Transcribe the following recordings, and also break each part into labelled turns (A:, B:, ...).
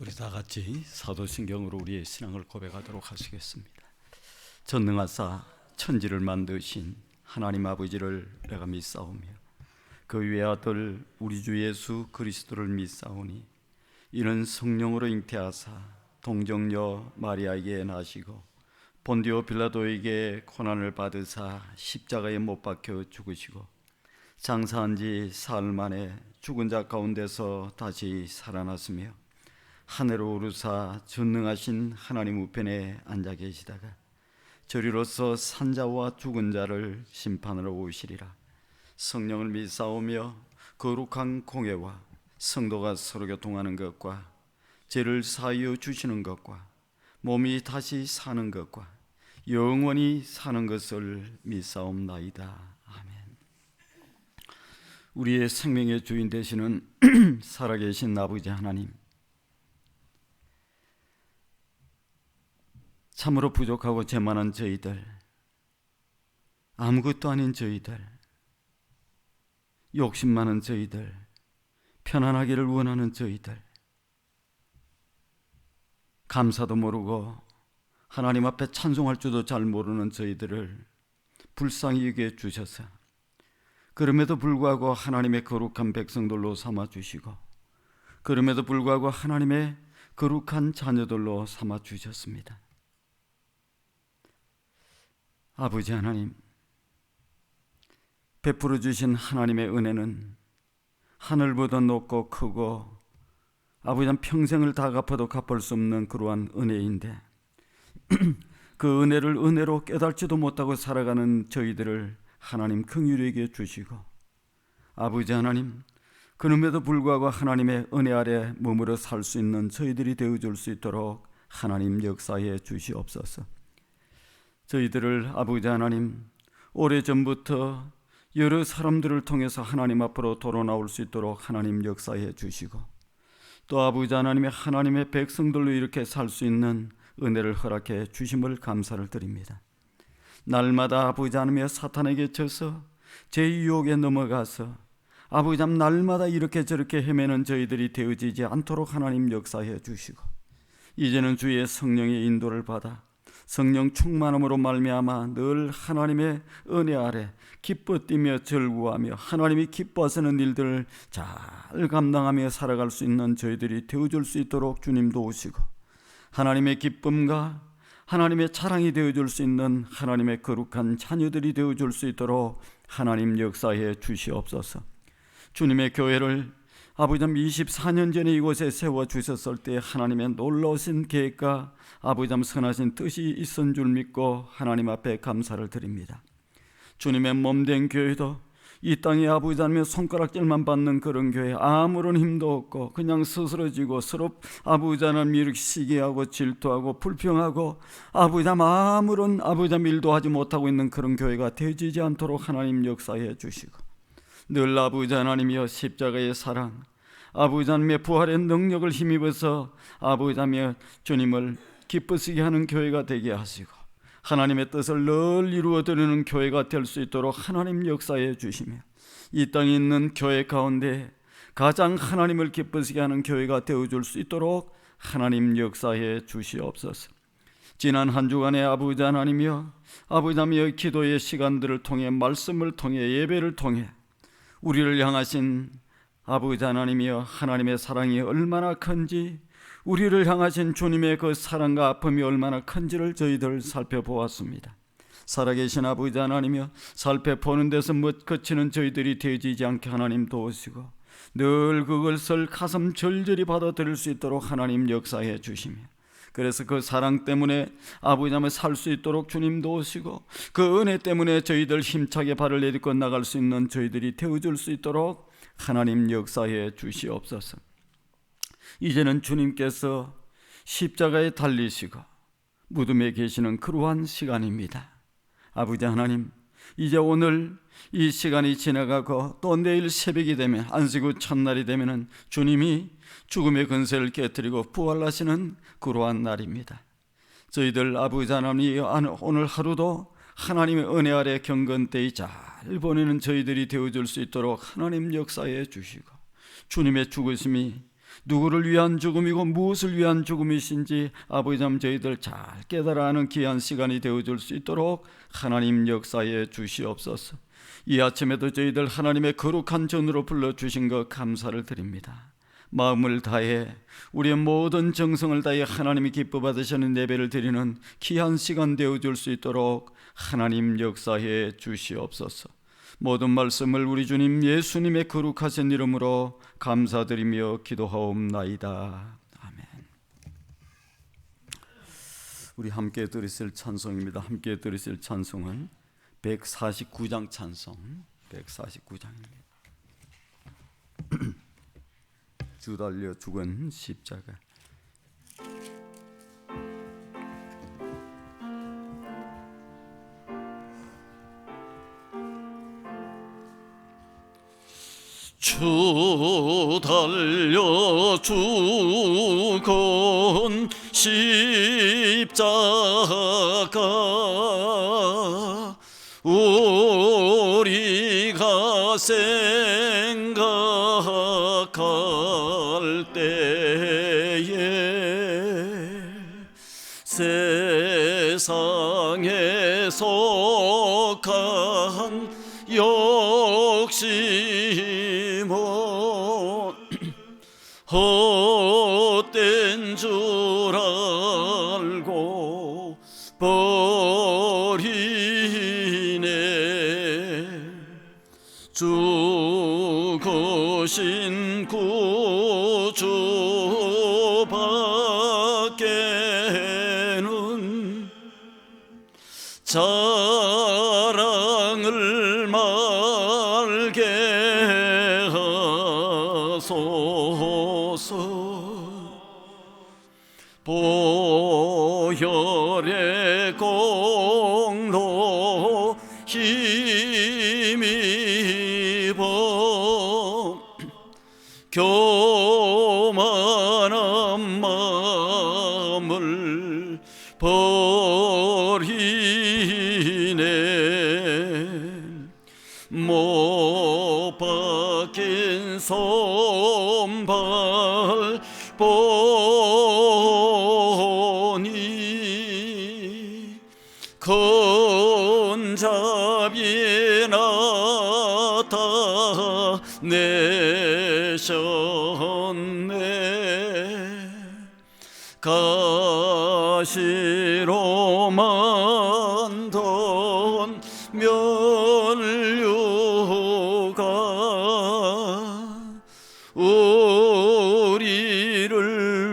A: 우리 다 같이 사도신경으로 우리의 신앙을 고백하도록 하시겠습니다. 전능하사 천지를 만드신 하나님 아버지를 내가 믿사오며 그 외아들 우리 주 예수 그리스도를 믿사오니 이는 성령으로 잉태하사 동정녀 마리아에게 나시고 본디오 빌라도에게 고난을 받으사 십자가에 못 박혀 죽으시고 장사한 지 사흘 만에 죽은 자 가운데서 다시 살아났으며 하늘로 오르사 전능하신 하나님 우편에 앉아 계시다가 저리로서 산자와 죽은 자를 심판하러 오시리라. 성령을 믿사오며 거룩한 공회와 성도가 서로 교통하는 것과 죄를 사하여 주시는 것과 몸이 다시 사는 것과 영원히 사는 것을 믿사옵나이다. 아멘. 우리의 생명의 주인 되시는 살아계신 아버지 하나님, 참으로 부족하고 죄 많은 저희들, 아무것도 아닌 저희들, 욕심 많은 저희들, 편안하기를 원하는 저희들, 감사도 모르고 하나님 앞에 찬송할 줄도 잘 모르는 저희들을 불쌍히 여겨 주셔서 그럼에도 불구하고 하나님의 거룩한 백성들로 삼아주시고 그럼에도 불구하고 하나님의 거룩한 자녀들로 삼아주셨습니다. 아버지 하나님, 베풀어 주신 하나님의 은혜는 하늘보다 높고 크고 아버지 평생을 다 갚아도 갚을 수 없는 그러한 은혜인데 그 은혜를 은혜로 깨달지도 못하고 살아가는 저희들을 하나님 긍휼히 여겨 주시고 아버지 하나님, 그럼에도 불구하고 하나님의 은혜 아래 머물러 살 수 있는 저희들이 되어줄 수 있도록 하나님 역사해 주시옵소서. 저희들을 아버지 하나님, 오래전부터 여러 사람들을 통해서 하나님 앞으로 돌아 나올 수 있도록 하나님 역사해 주시고 또 아버지 하나님의 하나님의 백성들로 이렇게 살 수 있는 은혜를 허락해 주심을 감사를 드립니다. 날마다 아버지 하나님의 사탄에게 져서 제 유혹에 넘어가서 아버지 하나님 날마다 이렇게 저렇게 헤매는 저희들이 되어지지 않도록 하나님 역사해 주시고 이제는 주의 성령의 인도를 받아 성령 충만함으로 말미암아 늘 하나님의 은혜 아래 기뻐 뛰며 즐거워하며 하나님이 기뻐하시는 일들을 잘 감당하며 살아갈 수 있는 저희들이 되어줄 수 있도록 주님 도우시고 하나님의 기쁨과 하나님의 자랑이 되어줄 수 있는 하나님의 거룩한 자녀들이 되어줄 수 있도록 하나님 역사해 주시옵소서. 주님의 교회를 아버지 24년 전에 이곳에 세워주셨을 때 하나님의 놀라우신 계획과 아버지 선하신 뜻이 있은 줄 믿고 하나님 앞에 감사를 드립니다. 주님의 몸된 교회도 이 땅에 아버지 하나님의 손가락질만 받는 그런 교회, 아무런 힘도 없고 그냥 스스러지고 서로 아버지 하나님 이렇게 시기하고 질투하고 불평하고 아버지 하나님 아무런 아버지 하나님 일도 하지 못하고 있는 그런 교회가 되어지지 않도록 하나님 역사해 주시고 늘 아버지 하나님이여 십자가의 사랑, 아버지 하나님의 부활의 능력을 힘입어서 아버지 하나님의 주님을 기쁘시게 하는 교회가 되게 하시고 하나님의 뜻을 늘 이루어드리는 교회가 될 수 있도록 하나님 역사해 주시며 이 땅에 있는 교회 가운데 가장 하나님을 기쁘시게 하는 교회가 되어줄 수 있도록 하나님 역사해 주시옵소서. 지난 한 주간의 아버지 하나님이여 아버지 하나님의 기도의 시간들을 통해 말씀을 통해 예배를 통해 우리를 향하신 아버지 하나님이여 하나님의 사랑이 얼마나 큰지 우리를 향하신 주님의 그 사랑과 아픔이 얼마나 큰지를 저희들 살펴보았습니다. 살아계신 아버지 하나님이여 살펴보는 데서 못 그치는 저희들이 되어지지 않게 하나님 도우시고 늘 그것을 가슴 절절히 받아들일 수 있도록 하나님 역사해 주시며 그래서 그 사랑 때문에 아버지 하나님 살 수 있도록 주님 도우시고 그 은혜 때문에 저희들 힘차게 발을 내딛고 나갈 수 있는 저희들이 되어줄 수 있도록 하나님 역사해 주시옵소서. 이제는 주님께서 십자가에 달리시고 무덤에 계시는 그러한 시간입니다. 아버지 하나님, 이제 오늘 이 시간이 지나가고 또 내일 새벽이 되면 안식구 첫날이 되면 주님이 죽음의 근세를 깨뜨리고 부활하시는 그러한 날입니다. 저희들 아버지 하나님 오늘 하루도 하나님의 은혜 아래 경건되이 잘 보내는 저희들이 되어줄 수 있도록 하나님 역사해 주시고 주님의 죽으심이 누구를 위한 죽음이고 무엇을 위한 죽음이신지 아버지 참 저희들 잘 깨달아 하는 귀한 시간이 되어줄 수 있도록 하나님 역사에 주시옵소서. 이 아침에도 저희들 하나님의 거룩한 전으로 불러주신 것 감사를 드립니다. 마음을 다해 우리의 모든 정성을 다해 하나님이 기뻐 받으시는 예배를 드리는 귀한 시간 되어줄 수 있도록 하나님 역사해 주시옵소서. 모든 말씀을 우리 주님 예수님의 거룩하신 이름으로 감사드리며 기도하옵나이다. 아멘. 우리 함께 들으실 찬송입니다. 함께 들으실 찬송은 149장 찬송 149장입니다. 주 달려 죽은 십자가. 주 달려 죽은 십자가 우리가 생각할 때에 세상에 속한 욕심은 헛된 줄 알고 버리네. 죽으신 구주밖에는 자랑을 말게 하소서. 보혈의 공로 힘입어 교만한 마음을 버리네. 못 박힌 손발 보니 손잡이 나타내셨네. 가시로 만든 면류가 우리를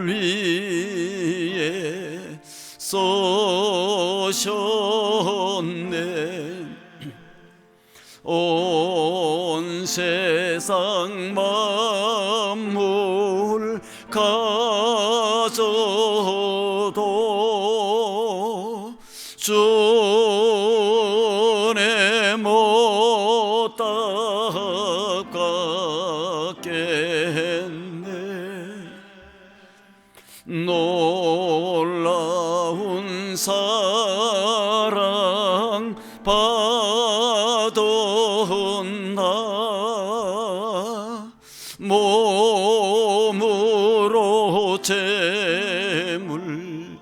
A: 위해 쏘셨네. 온 세상 만물 가져도 주내 못 닦았겠네. 놀라운 사랑 받은 나 몸으로 제물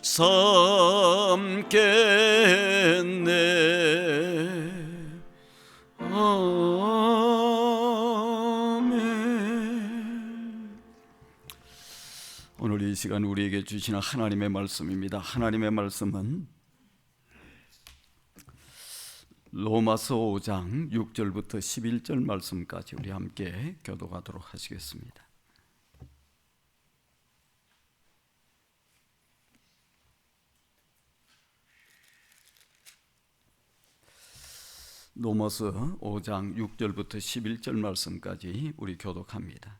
A: 삼겠네. 아멘. 오늘 이 시간 우리에게 주시는 하나님의 말씀입니다. 하나님의 말씀은 로마서 5장 6절부터 11절 말씀까지 우리 함께 교독하도록 하시겠습니다. 로마서 5장 6절부터 11절 말씀까지 우리 교독합니다.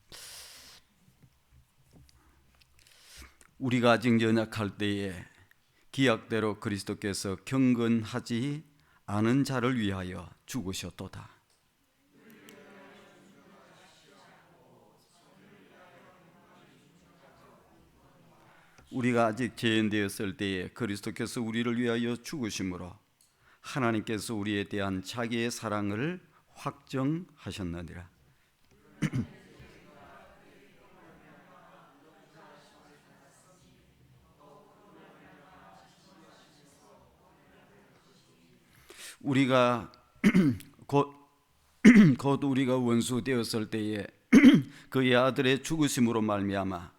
A: 우리가 아직 연약할 때에 기약대로 그리스도께서 경건하지 않은 자를 위하여 죽으셨도다. 우리가 아직 죄인되었을 때에 그리스도께서 우리를 위하여 죽으심으로 하나님께서 우리에 대한 자기의 사랑을 확정하셨느니라. 우리가 곧, 곧 우리가 원수 되었을 때에 그의 아들의 죽으심으로 말미암아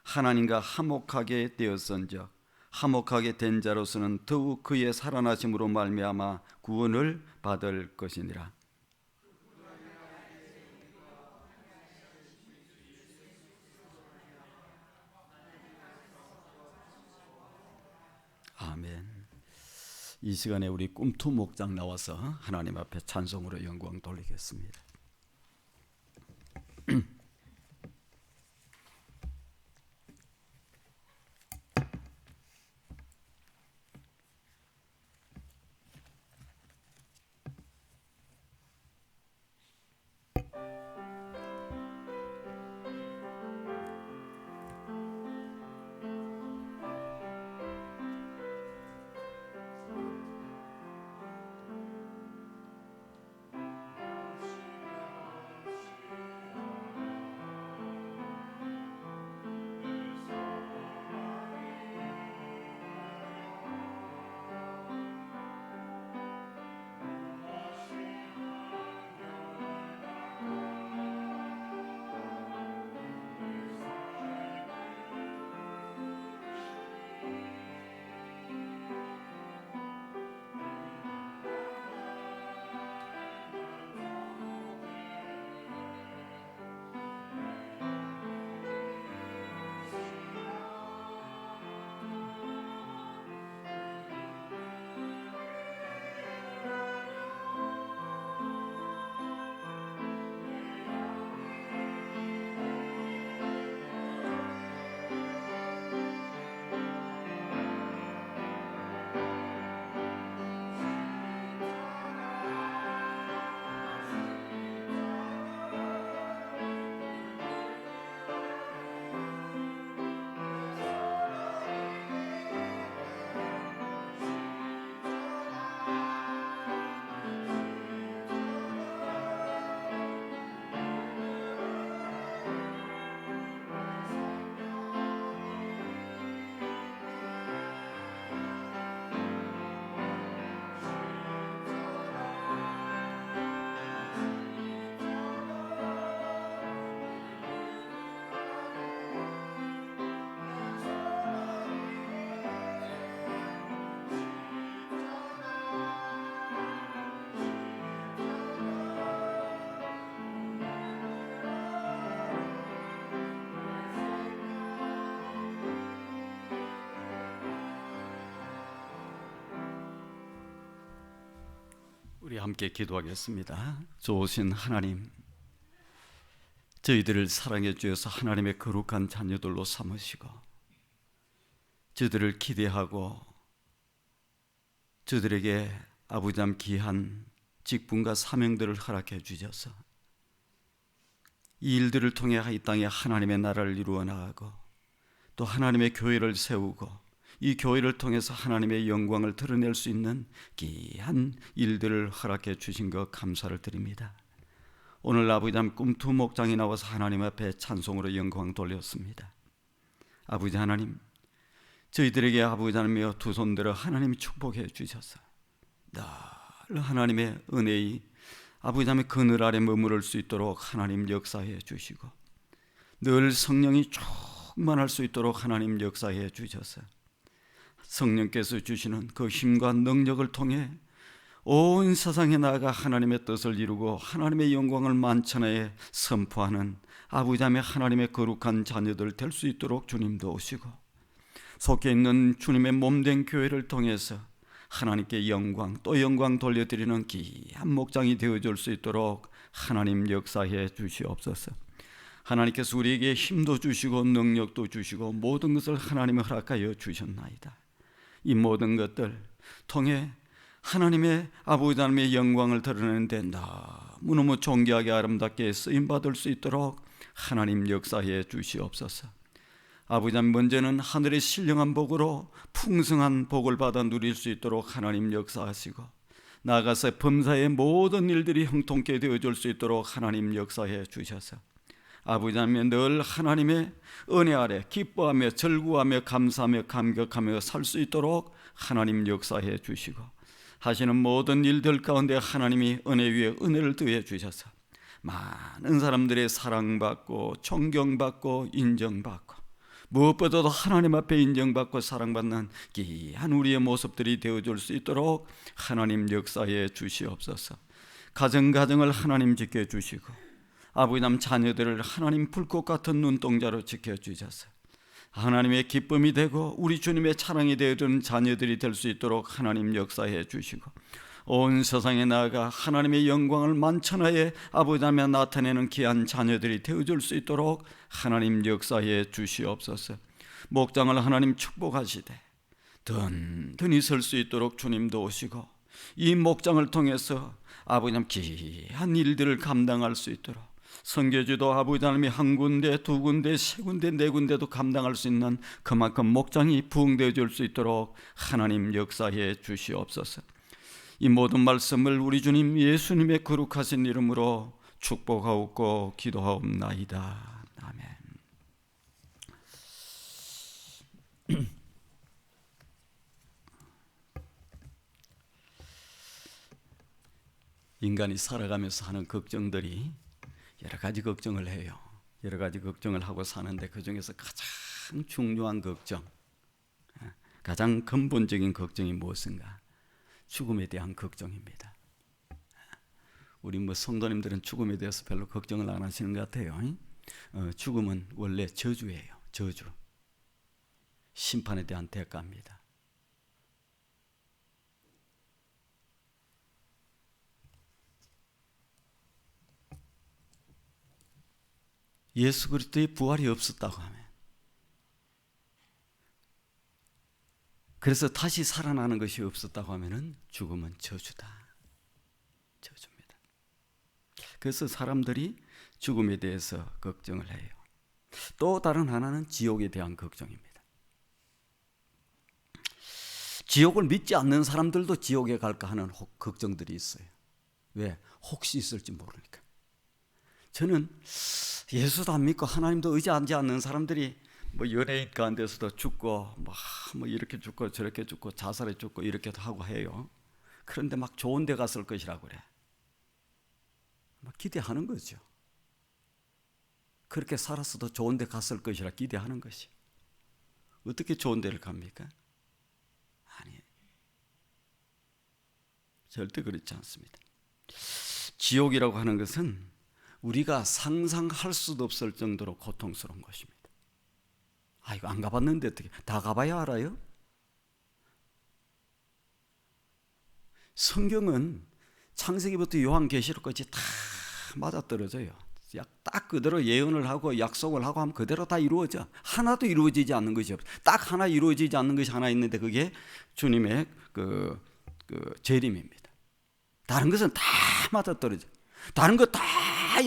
A: 하나님과 화목하게 되었은즉 화목하게 된 자로서는 더욱 그의 살아나심으로 말미암아 구원을 받을 것이니라. 아멘. 이 시간에 우리 꿈투 목장 나와서 하나님 앞에 찬송으로 영광 돌리겠습니다. 우리 함께 기도하겠습니다. 좋으신 하나님, 저희들을 사랑해 주셔서 하나님의 거룩한 자녀들로 삼으시고 저희들을 기대하고 저희들에게 아버지님 귀한 직분과 사명들을 허락해 주셔서 이 일들을 통해 이 땅에 하나님의 나라를 이루어 나가고 또 하나님의 교회를 세우고 이 교회를 통해서 하나님의 영광을 드러낼 수 있는 귀한 일들을 허락해 주신 것 감사를 드립니다. 오늘 아버지님 꿈투 목장에 나와서 하나님 앞에 찬송으로 영광 돌렸습니다. 아버지 하나님, 저희들에게 아버지 하나님의 두 손들어 하나님이 축복해 주셔서 늘 하나님의 은혜의 아버지 하나님의 그늘 아래 머무를 수 있도록 하나님 역사해 주시고 늘 성령이 충만할 수 있도록 하나님 역사해 주셔서 성령께서 주시는 그 힘과 능력을 통해 온 세상에 나아가 하나님의 뜻을 이루고 하나님의 영광을 만천하에 선포하는 아버지 하나님의 거룩한 자녀들 될 수 있도록 주님 도우시고 속해 있는 주님의 몸된 교회를 통해서 하나님께 영광 또 영광 돌려드리는 귀한 목장이 되어줄 수 있도록 하나님 역사해 주시옵소서. 하나님께서 우리에게 힘도 주시고 능력도 주시고 모든 것을 하나님이 허락하여 주셨나이다. 이 모든 것들 통해 하나님의 아버지 하나님의 영광을 드러내는데 너무너무 존귀하게 아름답게 쓰임받을 수 있도록 하나님 역사해 주시옵소서. 아버지 하나님, 먼저는 하늘의 신령한 복으로 풍성한 복을 받아 누릴 수 있도록 하나님 역사하시고 나아가서 범사의 모든 일들이 형통케 되어줄 수 있도록 하나님 역사해 주셔서 아버지 하나님, 늘 하나님의 은혜 아래 기뻐하며 절구하며 감사하며 감격하며 살 수 있도록 하나님 역사해 주시고 하시는 모든 일들 가운데 하나님이 은혜 위에 은혜를 더해 주셔서 많은 사람들의 사랑받고 존경받고 인정받고 무엇보다도 하나님 앞에 인정받고 사랑받는 귀한 우리의 모습들이 되어줄 수 있도록 하나님 역사해 주시옵소서. 가정가정을 하나님 지켜주시고 아버지님 자녀들을 하나님 불꽃 같은 눈동자로 지켜주셔서 하나님의 기쁨이 되고 우리 주님의 찬양이 되어주는 자녀들이 될 수 있도록 하나님 역사해 주시고 온 세상에 나아가 하나님의 영광을 만천하에 아버지 하나님에 나타내는 귀한 자녀들이 되어줄 수 있도록 하나님 역사해 주시옵소서. 목장을 하나님 축복하시되 든든히 설 수 있도록 주님 도우시고 이 목장을 통해서 아버지 하나님 귀한 일들을 감당할 수 있도록 선교지도 아버지 하나님이 한 군데 두 군데 세 군데 네 군데도 감당할 수 있는 그만큼 목장이 부흥되어 줄 수 있도록 하나님 역사해 주시옵소서. 이 모든 말씀을 우리 주님 예수님의 거룩하신 이름으로 축복하옵고 기도하옵나이다. 아멘. 인간이 살아가면서 하는 걱정들이 여러 가지 걱정을 해요. 여러 가지 걱정을 하고 사는데 그 중에서 가장 중요한 걱정, 가장 근본적인 걱정이 무엇인가? 죽음에 대한 걱정입니다. 우리 성도님들은 죽음에 대해서 별로 걱정을 안 하시는 것 같아요. 죽음은 원래 저주예요. 저주. 심판에 대한 대가입니다. 예수 그리스도의 부활이 없었다고 하면, 그래서 다시 살아나는 것이 없었다고 하면은 죽음은 저주다. 저주입니다. 그래서 사람들이 죽음에 대해서 걱정을 해요. 또 다른 하나는 지옥에 대한 걱정입니다. 지옥을 믿지 않는 사람들도 지옥에 갈까 하는 걱정들이 있어요. 왜? 혹시 있을지 모르니까. 저는 예수도 안 믿고 하나님도 의지하지 않는 사람들이 연예인 가운데서도 죽고 이렇게 죽고 저렇게 죽고 자살해 죽고 이렇게도 하고 해요. 그런데 좋은 데 갔을 것이라고 그래. 기대하는 거죠. 그렇게 살았어도 좋은 데 갔을 것이라 기대하는 것이. 어떻게 좋은 데를 갑니까? 아니에요. 절대 그렇지 않습니다. 지옥이라고 하는 것은 우리가 상상할 수도 없을 정도로 고통스러운 것입니다. 이거 안 가봤는데 어떻게 다 가봐야 알아요? 성경은 창세기부터 요한계시록까지 다 맞아떨어져요. 딱 그대로 예언을 하고 약속을 하고 하면 그대로 다 이루어져. 하나도 이루어지지 않는 것이 없어요. 딱 하나 이루어지지 않는 것이 하나 있는데 그게 주님의 그 재림입니다. 다른 것은 다 맞아떨어져. 다른 거 다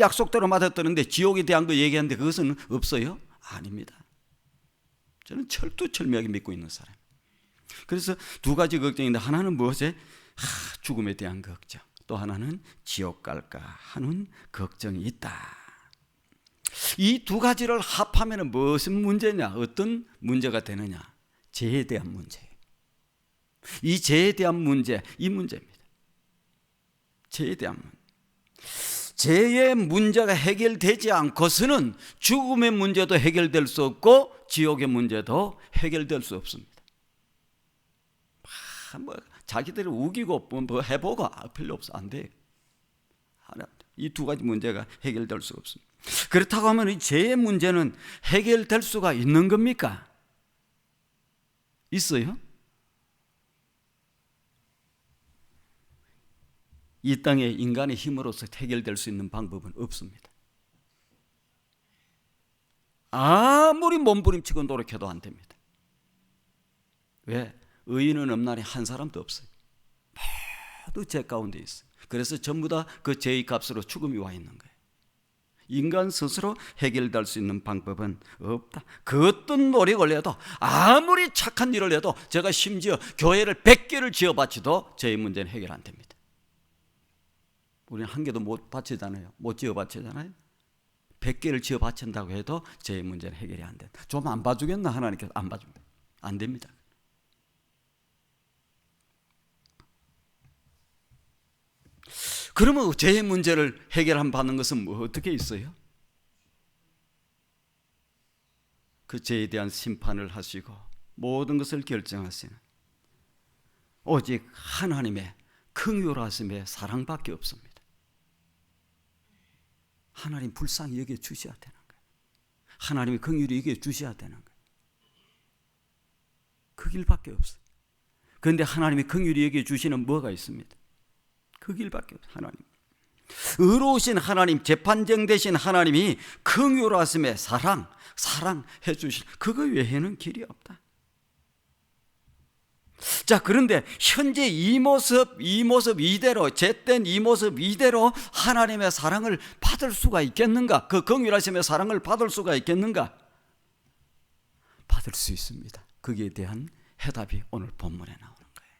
A: 약속대로 맞아떨었는데 지옥에 대한 거 얘기하는데 그것은 없어요? 아닙니다. 저는 철두철미하게 믿고 있는 사람. 그래서 두 가지 걱정인데 하나는 무엇에? 죽음에 대한 걱정. 또 하나는 지옥 갈까 하는 걱정이 있다. 이 두 가지를 합하면 무슨 문제냐? 어떤 문제가 되느냐? 죄에 대한 문제예요. 이 죄에 대한 문제, 이 문제입니다. 죄에 대한 문제. 죄의 문제가 해결되지 않고서는 죽음의 문제도 해결될 수 없고 지옥의 문제도 해결될 수 없습니다. 자기들이 우기고 해보고 필요 없어. 안 돼요. 이 두 가지 문제가 해결될 수 없습니다. 그렇다고 하면 이 죄의 문제는 해결될 수가 있는 겁니까? 있어요? 이 땅에 인간의 힘으로서 해결될 수 있는 방법은 없습니다. 아무리 몸부림치고 노력해도 안 됩니다. 왜? 의인은 없나니 한 사람도 없어요. 모두 죄 가운데 있어요. 그래서 전부 다 그 죄의 값으로 죽음이 와 있는 거예요. 인간 스스로 해결될 수 있는 방법은 없다. 그 어떤 노력을 해도 아무리 착한 일을 해도 제가 심지어 교회를 100개를 지어바쳐도 죄의 문제는 해결 안 됩니다. 우리는 한 개도 못 바치잖아요. 못 지어 바치잖아요. 100개를 지어 바친다고 해도 죄의 문제는 해결이 안 된다. 좀 안 봐주겠나? 하나님께서 안 봐줍니다. 안 됩니다. 그러면 죄의 문제를 해결받는 것은 뭐 어떻게 있어요? 그 죄에 대한 심판을 하시고 모든 것을 결정하시는 오직 하나님의 긍휼하심의 사랑밖에 없습니다. 하나님 불쌍히 여겨 주셔야 되는 거예요. 하나님의 긍휼히 여겨 주셔야 되는 거예요. 그 길밖에 없어요. 그런데 하나님의 긍휼히 여겨 주시는 뭐가 있습니다. 그 길밖에 없어요. 하나님 의로우신 하나님, 재판정 되신 하나님이 긍휼하심의 사랑해 주신 그거 외에는 길이 없다. 자, 그런데 현재 이 모습 이대로, 잿된 이 모습 이대로 하나님의 사랑을 받을 수가 있겠는가? 그 긍휼하심의 사랑을 받을 수가 있겠는가? 받을 수 있습니다. 거기에 대한 해답이 오늘 본문에 나오는 거예요.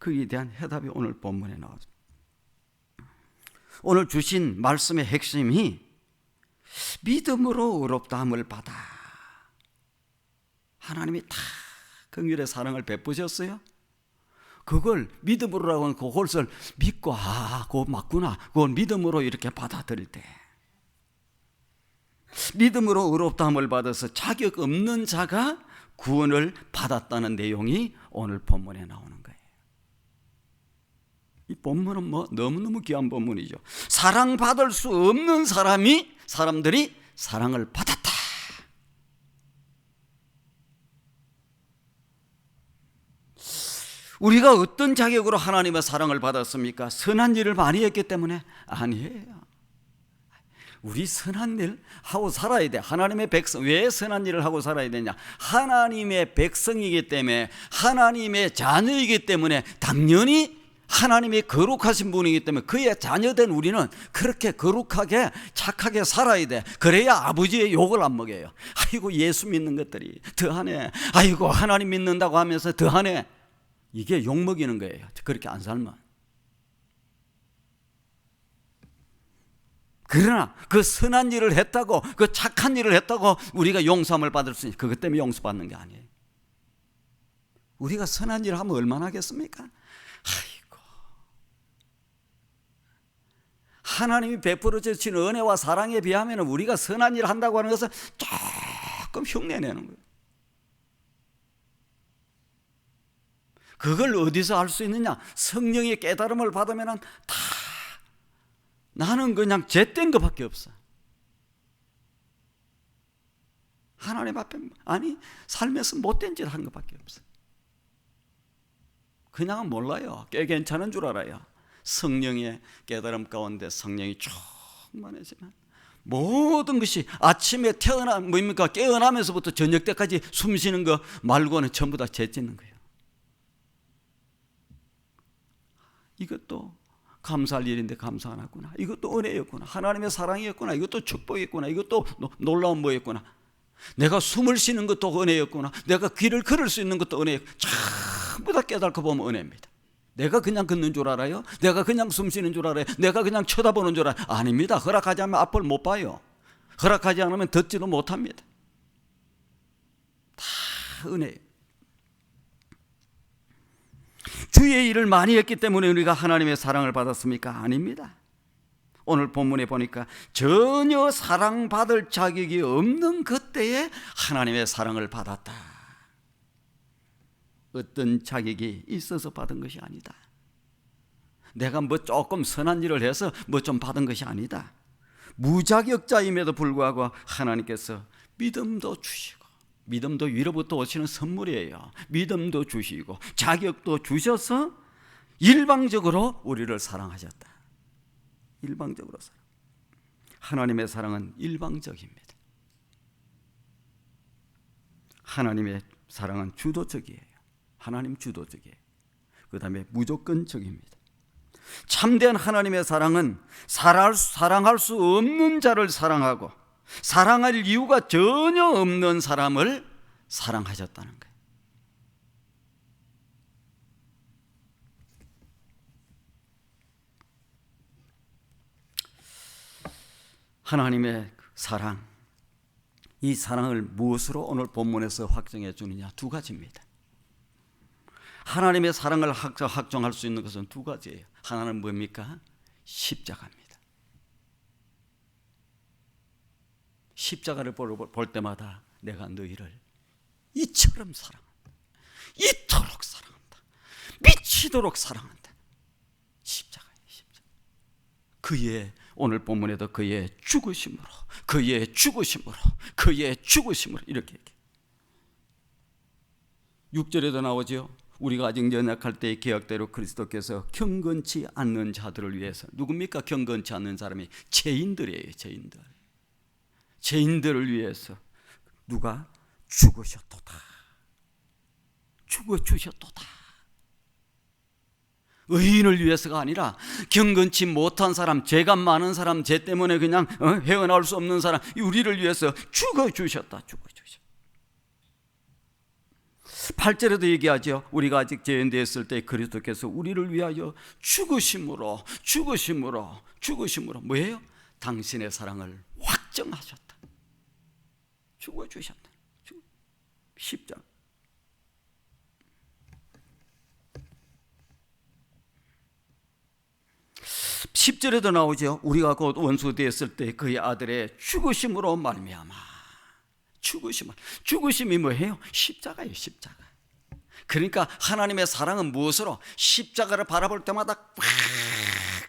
A: 거기에 대한 해답이 오늘 본문에 나오죠. 오늘 주신 말씀의 핵심이 믿음으로 의롭다함을 받아. 하나님이 다 긍휼의 사랑을 베푸셨어요. 그걸 믿음으로라고 하는 그것을 믿고 그거 맞구나. 그걸 믿음으로 이렇게 받아들일 때 믿음으로 의롭다함을 받아서 자격 없는 자가 구원을 받았다는 내용이 오늘 본문에 나오는 거예요. 이 본문은 너무너무 귀한 본문이죠. 사랑받을 수 없는 사람들이 사랑을 받았다. 우리가 어떤 자격으로 하나님의 사랑을 받았습니까? 선한 일을 많이 했기 때문에? 아니에요. 우리 선한 일 하고 살아야 돼. 하나님의 백성. 왜 선한 일을 하고 살아야 되냐? 하나님의 백성이기 때문에, 하나님의 자녀이기 때문에, 당연히 하나님이 거룩하신 분이기 때문에 그의 자녀된 우리는 그렇게 거룩하게 착하게 살아야 돼. 그래야 아버지의 욕을 안 먹여요. 아이고 예수 믿는 것들이 더하네. 아이고 하나님 믿는다고 하면서 더하네. 이게 욕 먹이는 거예요. 그렇게 안 살면. 그러나 그 선한 일을 했다고, 그 착한 일을 했다고 우리가 용서함을 받을 수 있는, 그것 때문에 용서받는 게 아니에요. 우리가 선한 일을 하면 얼마나 하겠습니까? 아이고, 하나님이 베풀어 주신 은혜와 사랑에 비하면 우리가 선한 일을 한다고 하는 것은 조금 흉내내는 거예요. 그걸 어디서 알 수 있느냐? 성령의 깨달음을 받으면 다 나는 그냥 잿된 것밖에 없어. 하나님 앞에 삶에서 못된 짓 한 것밖에 없어. 그냥은 몰라요. 꽤 괜찮은 줄 알아요. 성령의 깨달음 가운데 성령이 충만해지면 모든 것이 아침에 깨어나면서부터 저녁 때까지 숨 쉬는 거 말고는 전부 다 죄 짓는 거예요. 이것도 감사할 일인데 감사 안 하구나. 이것도 은혜였구나. 하나님의 사랑이었구나. 이것도 축복이었구나. 이것도 놀라운 뭐였구나. 내가 숨을 쉬는 것도 은혜였구나. 내가 길을 걸을 수 있는 것도 은혜였구나. 전부 다 깨닫고 보면 은혜입니다. 내가 그냥 걷는 줄 알아요? 내가 그냥 숨 쉬는 줄 알아요? 내가 그냥 쳐다보는 줄 알아요? 아닙니다. 허락하지 않으면 앞을 못 봐요. 허락하지 않으면 듣지도 못합니다. 다 은혜예요. 주의 일을 많이 했기 때문에 우리가 하나님의 사랑을 받았습니까? 아닙니다. 오늘 본문에 보니까 전혀 사랑받을 자격이 없는 그때에 하나님의 사랑을 받았다. 어떤 자격이 있어서 받은 것이 아니다. 내가 조금 선한 일을 해서 좀 받은 것이 아니다. 무자격자임에도 불구하고 하나님께서 믿음도 주시고, 믿음도 위로부터 오시는 선물이에요. 믿음도 주시고 자격도 주셔서 일방적으로 우리를 사랑하셨다. 일방적으로 사랑. 하나님의 사랑은 일방적입니다. 하나님의 사랑은 주도적이에요. 하나님 주도적이에요. 그 다음에 무조건적입니다. 참된 하나님의 사랑은 사랑할 수 없는 자를 사랑하고 사랑할 이유가 전혀 없는 사람을 사랑하셨다는 거예요. 하나님의 사랑, 이 사랑을 무엇으로 오늘 본문에서 확정해 주느냐? 두 가지입니다. 하나님의 사랑을 확정할 수 있는 것은 두 가지예요. 하나는 뭡니까? 십자가입니다. 십자가를 볼 때마다 내가 너희를 이처럼 사랑한다, 이토록 사랑한다, 미치도록 사랑한다. 십자가예요, 십자가. 그의, 오늘 본문에도 그의 죽으심으로, 그의 죽으심으로, 그의 죽으심으로 이렇게 얘기해요. 6절에도 나오죠. 우리가 아직 연약할 때의 계약대로 그리스도께서 경건치 않는 자들을 위해서, 누굽니까? 경건치 않는 사람이 죄인들이에요. 죄인들을 위해서 누가 죽으셨도다, 죽어주셨도다. 의인을 위해서가 아니라 경건치 못한 사람, 죄가 많은 사람, 죄 때문에 그냥 헤어나올 수 없는 사람, 우리를 위해서 죽어주셨다. 8절에도 얘기하죠. 우리가 아직 죄인 되었을 때 그리스도께서 우리를 위하여 죽으심으로 뭐예요? 당신의 사랑을 확정하셨다. 죽어주셨다. 십자가. 10절에도 나오죠. 우리가 곧 원수 되었을 때 그의 아들의 죽으심으로 말미암아. 죽으심이 뭐예요? 십자가예요, 십자가. 그러니까 하나님의 사랑은 무엇으로? 십자가를 바라볼 때마다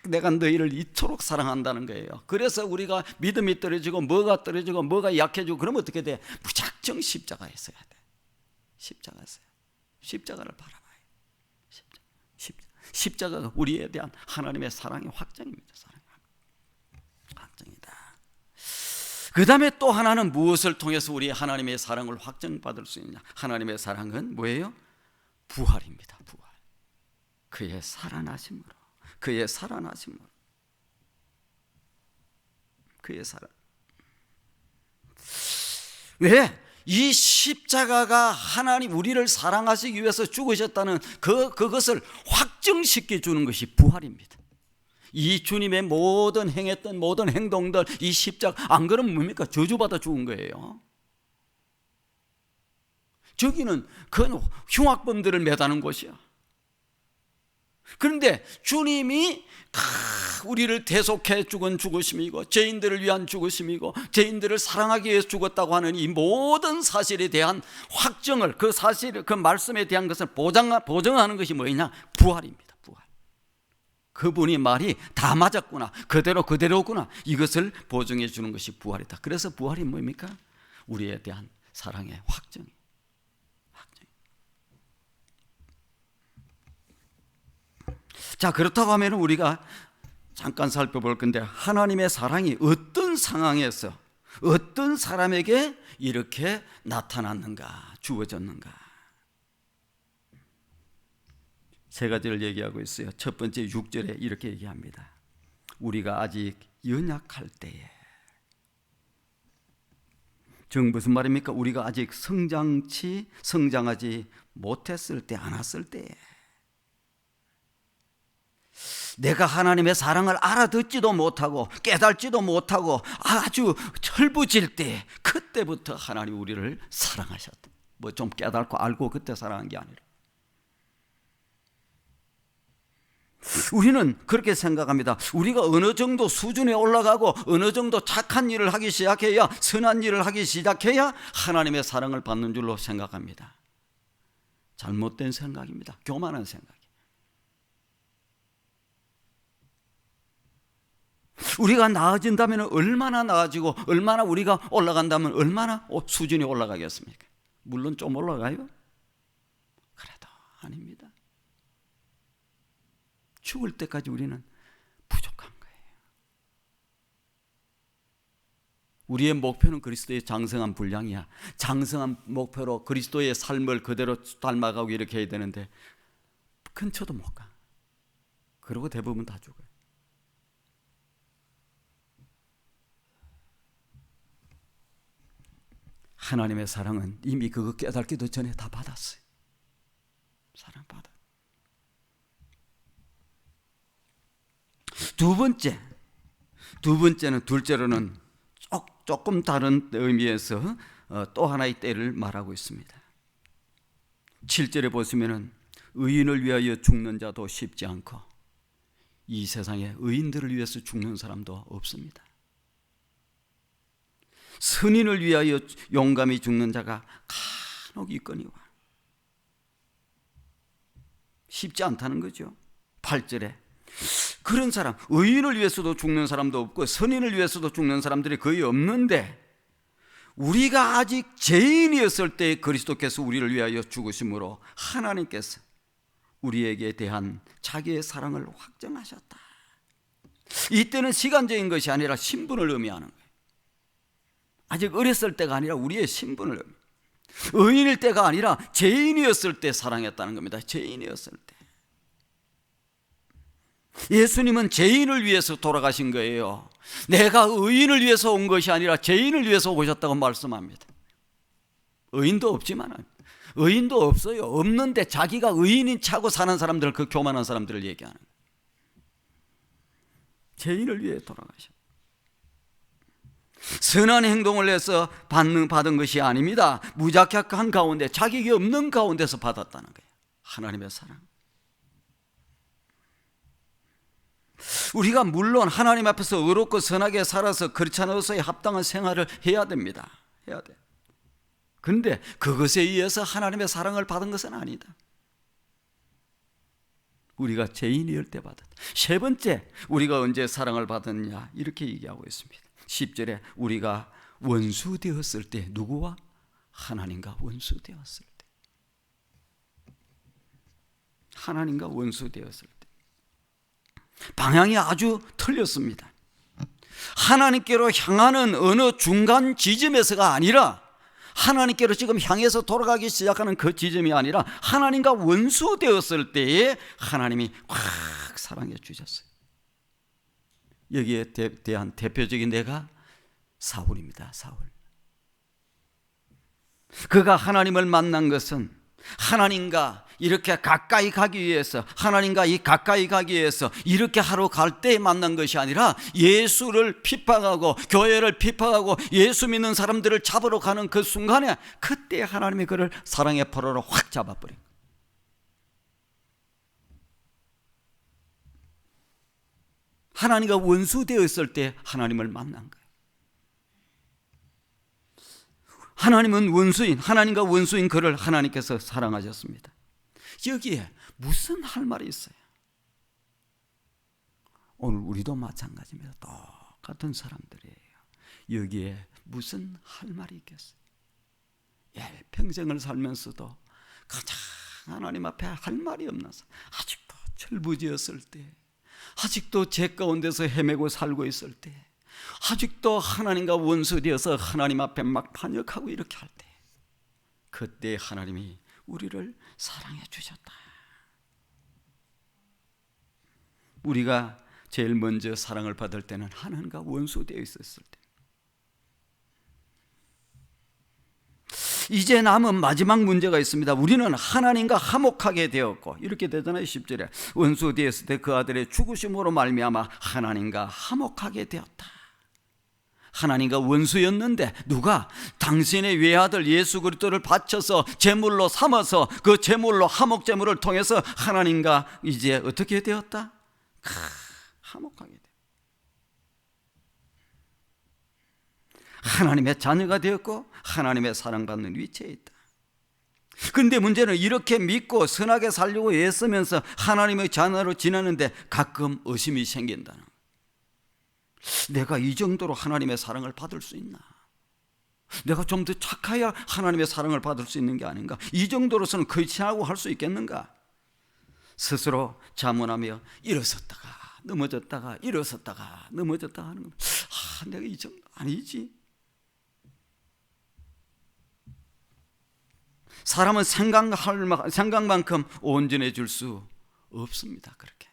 A: 내가 너희를 이토록 사랑한다는 거예요. 그래서 우리가 믿음이 떨어지고 뭐가 약해지고 그러면 어떻게 돼? 무작정 십자가에 서야 돼. 십자가를 바라봐요. 십자가가 우리에 대한 하나님의 사랑의 확정입니다. 확정이다. 그 다음에 또 하나는 무엇을 통해서 우리 하나님의 사랑을 확정받을 수 있냐? 하나님의 사랑은 뭐예요? 부활입니다. 부활. 그의 살아나심으로. 왜? 이 십자가가 하나님 우리를 사랑하시기 위해서 죽으셨다는 그것을 확정시켜 주는 것이 부활입니다. 이 주님의 모든 행했던 모든 행동들, 이 십자가, 안 그러면 뭡니까? 저주받아 죽은 거예요. 저기는 그 흉악범들을 매다는 곳이야. 그런데 주님이 우리를 대속해 죽은 죽으심이고, 죄인들을 위한 죽으심이고, 죄인들을 사랑하기 위해서 죽었다고 하는 이 모든 사실에 대한 확정을, 그 사실, 그 말씀에 대한 것을 보정하는 것이 뭐냐? 부활입니다. 부활. 그분이 말이 다 맞았구나, 그대로구나, 이것을 보증해 주는 것이 부활이다. 그래서 부활이 뭡니까? 우리에 대한 사랑의 확정. 자, 그렇다고 하면 우리가 잠깐 살펴볼 건데, 하나님의 사랑이 어떤 상황에서 어떤 사람에게 이렇게 나타났는가, 주어졌는가? 세 가지를 얘기하고 있어요. 첫 번째 6절에 이렇게 얘기합니다. 우리가 아직 연약할 때에. 즉 무슨 말입니까? 우리가 아직 성장하지 못했을 때, 않았을 때에, 내가 하나님의 사랑을 알아듣지도 못하고 깨달지도 못하고 아주 철부질 때, 그때부터 하나님 우리를 사랑하셨다. 뭐 좀 깨닫고 알고 그때 사랑한 게 아니라, 우리는 그렇게 생각합니다. 우리가 어느 정도 수준에 올라가고 어느 정도 착한 일을 하기 시작해야, 선한 일을 하기 시작해야 하나님의 사랑을 받는 줄로 생각합니다. 잘못된 생각입니다. 교만한 생각. 우리가 나아진다면 얼마나 나아지고, 얼마나 우리가 올라간다면 얼마나 수준이 올라가겠습니까? 물론 좀 올라가요. 그래도 아닙니다. 죽을 때까지 우리는 부족한 거예요. 우리의 목표는 그리스도의 장성한 분량이야. 장성한 목표로 그리스도의 삶을 그대로 닮아가고 이렇게 해야 되는데 근처도 못 가. 그리고 대부분 다 죽어요. 하나님의 사랑은 이미 그거 깨닫기도 전에 다 받았어요. 사랑받아. 둘째로는 조금 다른 의미에서 또 하나의 때를 말하고 있습니다. 7절에 보시면은 의인을 위하여 죽는 자도 쉽지 않고 이 세상에 의인들을 위해서 죽는 사람도 없습니다. 선인을 위하여 용감히 죽는 자가 간혹 있거니와 쉽지 않다는 거죠. 8절에 그런 사람, 의인을 위해서도 죽는 사람도 없고 선인을 위해서도 죽는 사람들이 거의 없는데 우리가 아직 죄인이었을 때 그리스도께서 우리를 위하여 죽으심으로 하나님께서 우리에게 대한 자기의 사랑을 확정하셨다. 이때는 시간적인 것이 아니라 신분을 의미하는 거예요. 아직 어렸을 때가 아니라 우리의 신분을 의미해요. 의인일 때가 아니라 죄인이었을 때 사랑했다는 겁니다. 죄인이었을 때. 예수님은 죄인을 위해서 돌아가신 거예요. 내가 의인을 위해서 온 것이 아니라 죄인을 위해서 오셨다고 말씀합니다. 의인도 없지만 의인도 없어요. 없는데 자기가 의인인 차고 사는 사람들, 그 교만한 사람들을 얘기하는 거예요. 죄인을 위해 돌아가셨어요. 선한 행동을 해서 받은 것이 아닙니다. 무자격한 가운데, 자격이 없는 가운데서 받았다는 거예요. 하나님의 사랑. 우리가 물론 하나님 앞에서 의롭고 선하게 살아서 크리스찬으로서의 합당한 생활을 해야 됩니다. 해야 돼. 그런데 그것에 의해서 하나님의 사랑을 받은 것은 아니다. 우리가 죄인이을 때 받았다. 세 번째, 우리가 언제 사랑을 받았냐 이렇게 얘기하고 있습니다. 10절에 우리가 원수 되었을 때, 누구와? 하나님과 원수 되었을 때. 하나님과 원수 되었을 때. 방향이 아주 틀렸습니다. 하나님께로 향하는 어느 중간 지점에서가 아니라, 하나님께로 지금 향해서 돌아가기 시작하는 그 지점이 아니라 하나님과 원수 되었을 때에 하나님이 확 사랑해 주셨어요. 여기에 대한 대표적인 예가 사울입니다. 사울. 그가 하나님을 만난 것은 하나님과 이렇게 가까이 가기 위해서, 하나님과 이 가까이 가기 위해서 이렇게 하러 갈 때 만난 것이 아니라 예수를 핍박하고 교회를 핍박하고 예수 믿는 사람들을 잡으러 가는 그 순간에, 그때 하나님이 그를 사랑의 포로로 확 잡아버린 거예요. 하나님과 원수 되었을 때 하나님을 만난 거예요. 하나님은 원수인, 하나님과 원수인 그를 하나님께서 사랑하셨습니다. 여기에 무슨 할 말이 있어요? 오늘 우리도 마찬가지입니다. 똑같은 사람들이에요. 여기에 무슨 할 말이 있겠어요? 평생을 살면서도 가장 하나님 앞에 할 말이 없는 사람, 아직도 철부지였을 때, 아직도 죄 가운데서 헤매고 살고 있을 때, 아직도 하나님과 원수되어서 하나님 앞에 막 반역하고 이렇게 할 때, 그때 하나님이 우리를 사랑해 주셨다. 우리가 제일 먼저 사랑을 받을 때는 하나님과 원수되어 있었을 때. 이제 남은 마지막 문제가 있습니다. 우리는 하나님과 화목하게 되었고, 이렇게 되잖아요. 10절에 원수되었을 때 그 아들의 죽으심으로 말미암아 하나님과 화목하게 되었다. 하나님과 원수였는데 누가? 당신의 외아들 예수 그리스도를 바쳐서 제물로 삼아서 그 제물로 화목 제물을 통해서 하나님과 이제 어떻게 되었다? 화목하게 돼. 하나님의 자녀가 되었고 하나님의 사랑받는 위치에 있다. 그런데 문제는 이렇게 믿고 선하게 살려고 애쓰면서 하나님의 자녀로 지내는데 가끔 의심이 생긴다는 거예요. 내가 이 정도로 하나님의 사랑을 받을 수 있나? 내가 좀 더 착해야 하나님의 사랑을 받을 수 있는 게 아닌가? 이 정도로서는 거치하고 할 수 있겠는가? 스스로 자문하며 일어섰다가 넘어졌다가 일어섰다가 넘어졌다가 하는 겁니다. 내가 이 정도 아니지. 사람은 생각만큼 온전해질 수 없습니다. 그렇게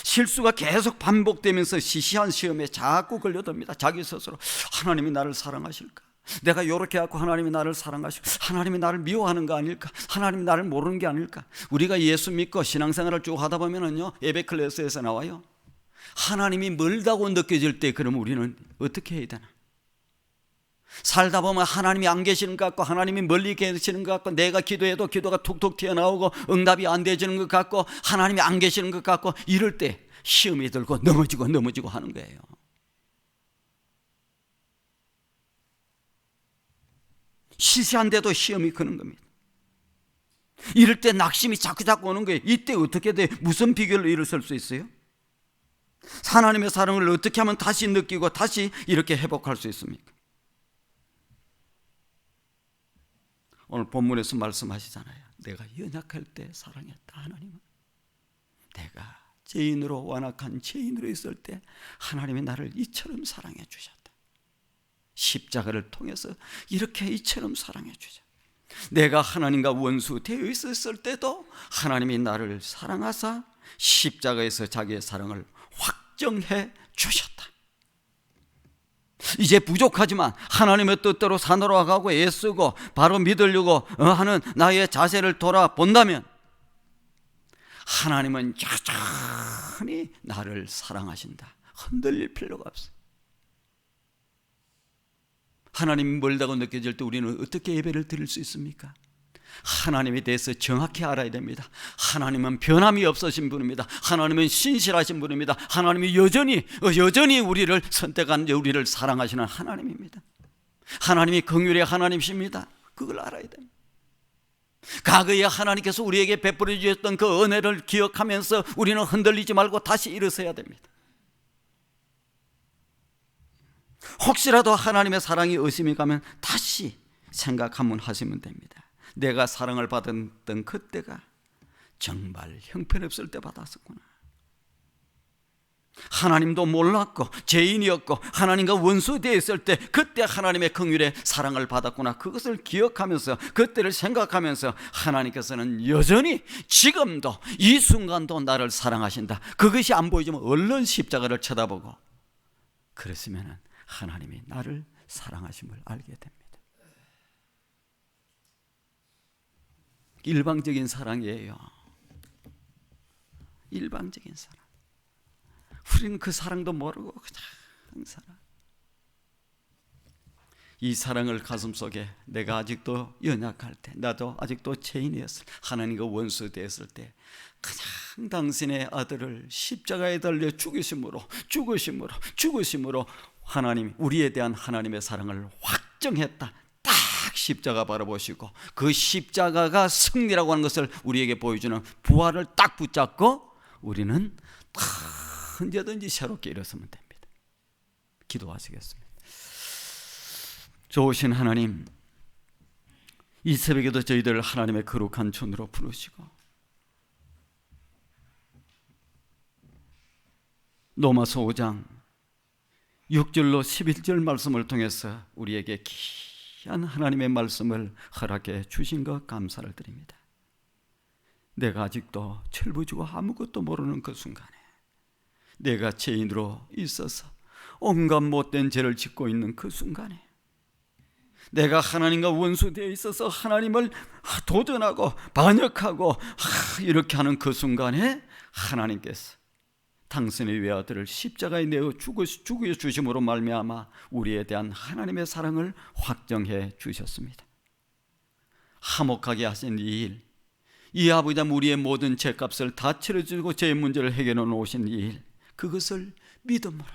A: 실수가 계속 반복되면서 시시한 시험에 자꾸 걸려듭니다. 자기 스스로 하나님이 나를 사랑하실까? 내가 이렇게 하고 하나님이 나를 사랑하실까? 하나님이 나를 미워하는 거 아닐까? 하나님이 나를 모르는 게 아닐까? 우리가 예수 믿고 신앙생활을 쭉 하다 보면은요, 예배 클래스에서 나와요. 하나님이 멀다고 느껴질 때 그럼 우리는 어떻게 해야 되나? 살다 보면 하나님이 안 계시는 것 같고, 하나님이 멀리 계시는 것 같고, 내가 기도해도 기도가 툭툭 튀어나오고 응답이 안 되지는 것 같고, 하나님이 안 계시는 것 같고, 이럴 때 시험이 들고 넘어지고 하는 거예요. 시시한데도 시험이 크는 겁니다. 이럴 때 낙심이 자꾸 오는 거예요. 이때 어떻게 돼? 무슨 비결로 일어설 수 있어요? 하나님의 사랑을 어떻게 하면 다시 느끼고 다시 이렇게 회복할 수 있습니까? 오늘 본문에서 말씀하시잖아요. 내가 연약할 때 사랑했다. 하나님은 내가 죄인으로, 완악한 죄인으로 있을 때 하나님이 나를 이처럼 사랑해 주셨다. 십자가를 통해서 이렇게 이처럼 사랑해 주셨다. 내가 하나님과 원수 되어 있었을 때도 하나님이 나를 사랑하사 십자가에서 자기의 사랑을 확정해 주셨다. 이제 부족하지만 하나님의 뜻대로 산으로 가고 애쓰고 바로 믿으려고 하는 나의 자세를 돌아본다면 하나님은 여전히 나를 사랑하신다. 흔들릴 필요가 없어. 하나님이 멀다고 느껴질 때 우리는 어떻게 예배를 드릴 수 있습니까? 하나님에 대해서 정확히 알아야 됩니다. 하나님은 변함이 없으신 분입니다. 하나님은 신실하신 분입니다. 하나님이 여전히 우리를 선택한, 우리를 사랑하시는 하나님입니다. 하나님이 긍휼의 하나님이십니다. 그걸 알아야 됩니다. 과거에 하나님께서 우리에게 베풀어 주셨던 그 은혜를 기억하면서 우리는 흔들리지 말고 다시 일어서야 됩니다. 혹시라도 하나님의 사랑이 의심이 가면 다시 생각 한번 하시면 됩니다. 내가 사랑을 받았던 그때가 정말 형편없을 때 받았었구나. 하나님도 몰랐고 죄인이었고 하나님과 원수되어 있을 때 그때 하나님의 긍휼의 사랑을 받았구나. 그것을 기억하면서 그때를 생각하면서 하나님께서는 여전히 지금도 이 순간도 나를 사랑하신다. 그것이 안 보이지만 얼른 십자가를 쳐다보고 그랬으면 하나님이 나를 사랑하심을 알게 됩니다. 일방적인 사랑이에요. 일방적인 사랑. 우리는 그 사랑도 모르고 그냥 사랑. 이 사랑을 가슴속에 내가 아직도 연약할 때, 나도 아직도 죄인이었을 때, 하나님과 원수 되었을 때 그냥 당신의 아들을 십자가에 달려 죽으심으로 하나님, 우리에 대한 하나님의 사랑을 확정했다. 딱 십자가 바라보시고 그 십자가가 승리라고 하는 것을 우리에게 보여주는 부활을 딱 붙잡고 우리는 언제든지 새롭게 일어서면 됩니다. 기도하시겠습니다. 좋으신 하나님, 이 새벽에도 저희들 하나님의 거룩한 존으로 부르시고 로마서 5장 6절로 11절 말씀을 통해서 우리에게 귀한 하나님의 말씀을 허락해 주신 것 감사를 드립니다. 내가 아직도 철부지고 아무것도 모르는 그 순간에 내가 죄인으로 있어서 온갖 못된 죄를 짓고 있는 그 순간에 내가 하나님과 원수되어 있어서 하나님을 도전하고 반역하고 이렇게 하는 그 순간에 하나님께서 당신의 외아들을 십자가에 내어 죽여주심으로 말미암아 우리에 대한 하나님의 사랑을 확정해 주셨습니다. 화목하게 하신 이 일, 이 아버지 우리의 모든 죄값을 다 치러주고 죄의 문제를 해결해 놓으신 이 일, 그것을 믿음으로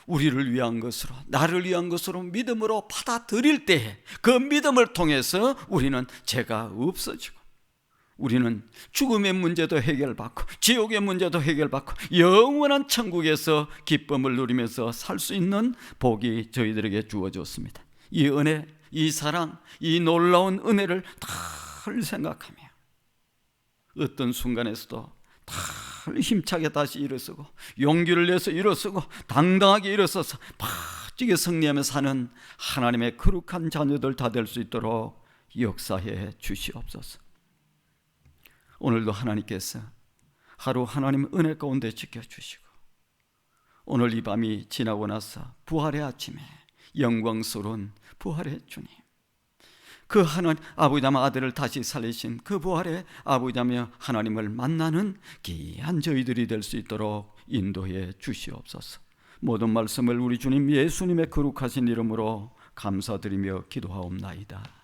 A: 우리를 위한 것으로, 나를 위한 것으로 믿음으로 받아들일 때 그 믿음을 통해서 우리는 죄가 없어지고 우리는 죽음의 문제도 해결받고 지옥의 문제도 해결받고 영원한 천국에서 기쁨을 누리면서 살 수 있는 복이 저희들에게 주어졌습니다. 이 은혜, 이 사랑, 이 놀라운 은혜를 늘 생각하며 어떤 순간에서도 늘 힘차게 다시 일어서고 용기를 내서 일어서고 당당하게 일어서서 멋지게 승리하며 사는 하나님의 거룩한 자녀들 다 될 수 있도록 역사해 주시옵소서. 오늘도 하나님께서 하루 하나님 은혜 가운데 지켜주시고 오늘 이 밤이 지나고 나서 부활의 아침에 영광스러운 부활의 주님, 그 하나님 아버지와 아들을 다시 살리신 그 부활의 아버지며 하나님을 만나는 귀한 저희들이 될 수 있도록 인도해 주시옵소서. 모든 말씀을 우리 주님 예수님의 거룩하신 이름으로 감사드리며 기도하옵나이다.